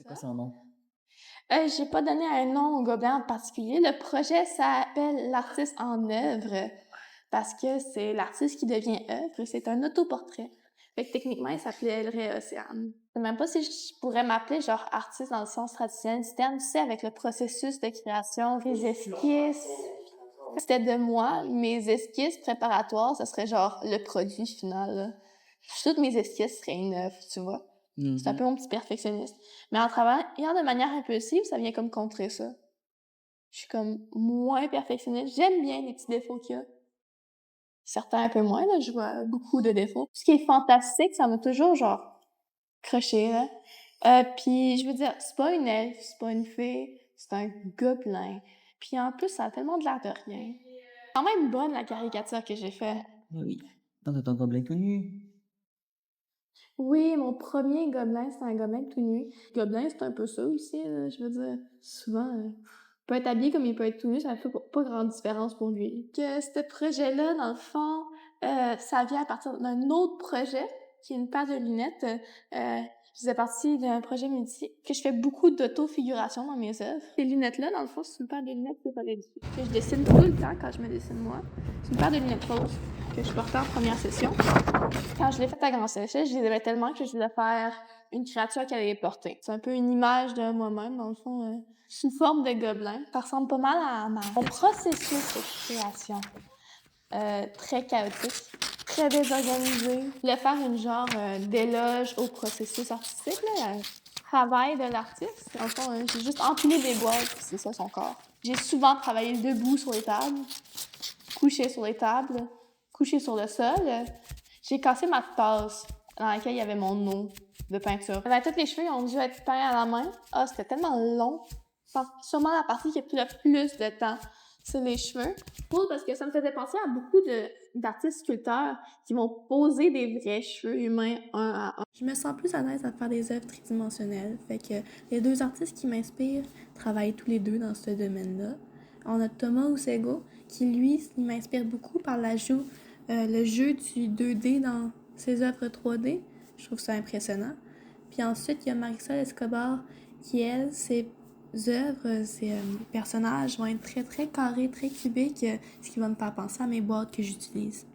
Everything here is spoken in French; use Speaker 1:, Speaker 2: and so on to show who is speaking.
Speaker 1: quoi
Speaker 2: ça.
Speaker 1: son nom?
Speaker 2: J'ai pas donné un nom au gobelin en particulier. Le projet s'appelle «L'artiste en œuvre» parce que c'est l'artiste qui devient œuvre. C'est un autoportrait. Fait que techniquement, il s'appellerait Océane. Je sais même pas si je pourrais m'appeler genre artiste dans le sens traditionnel du terme, tu sais, avec le processus de création, les esquisses. C'était de moi, mes esquisses préparatoires, ce serait genre le produit final, là. Toutes mes esquisses seraient une œuvre, tu vois? C'est un
Speaker 1: Mmh.
Speaker 2: peu mon petit perfectionniste. Mais en travaillant de manière impulsive, ça vient comme contrer ça. Je suis comme moins perfectionniste. J'aime bien les petits défauts qu'il y a. Certains un peu moins, là, je vois beaucoup de défauts. Ce qui est fantastique, ça m'a toujours genre croché, là. Puis je veux dire, c'est pas une elfe, c'est pas une fée, c'est un gobelin. Puis en plus, ça a tellement de l'air de rien. Quand même bonne la caricature que j'ai faite.
Speaker 1: Ah oui. Dans ton gobelin tout nu?
Speaker 2: Oui, mon premier gobelin, c'était un gobelin tout nu. Gobelin, c'est un peu ça aussi, là, je veux dire. Souvent, il peut être habillé comme il peut être tout nu, ça fait pas grande différence pour lui. Que ce projet-là, dans le fond, ça vient à partir d'un autre projet, qui est une paire de lunettes. Je faisais partie d'un projet multi que je fais beaucoup d'auto-figuration dans mes œuvres. Ces lunettes-là, dans le fond, c'est une paire de lunettes séparées dessus, que je dessine tout le temps quand je me dessine moi. C'est une paire de lunettes roses que je portais en première session. Quand je l'ai faite à grande échelle, je les aimais tellement que je voulais faire une créature qu'elle allait porter. C'est un peu une image de moi-même, dans le fond, sous forme de gobelin. Ça ressemble pas mal à mon processus de création. Très chaotique, très désorganisé. Je voulais faire une genre d'éloge au processus artistique, là, travail de l'artiste. Dans le fond, j'ai juste empilé des boîtes, puis c'est ça son corps. J'ai souvent travaillé debout sur les tables, couché sur les tables, couché sur le sol. J'ai cassé ma tasse dans laquelle il y avait mon eau de peinture. Ben, tous les cheveux ils ont dû être peints à la main. Ah, c'était tellement long. Je pense sûrement la partie qui a pris le plus de temps, c'est les cheveux. Cool, parce que ça me faisait penser à beaucoup d'artistes sculpteurs qui vont poser des vrais cheveux humains un à un. Je me sens plus à l'aise à faire des œuvres tridimensionnelles. Fait que les deux artistes qui m'inspirent travaillent tous les deux dans ce domaine-là. On a Thomas Ousego, qui lui, il m'inspire beaucoup par le jeu du 2D dans ses œuvres 3D. Je trouve ça impressionnant. Puis ensuite, il y a Marisol Escobar, qui, elle, ses œuvres, ses personnages vont être très, très carrés, très cubiques, ce qui va me faire penser à mes boîtes que j'utilise.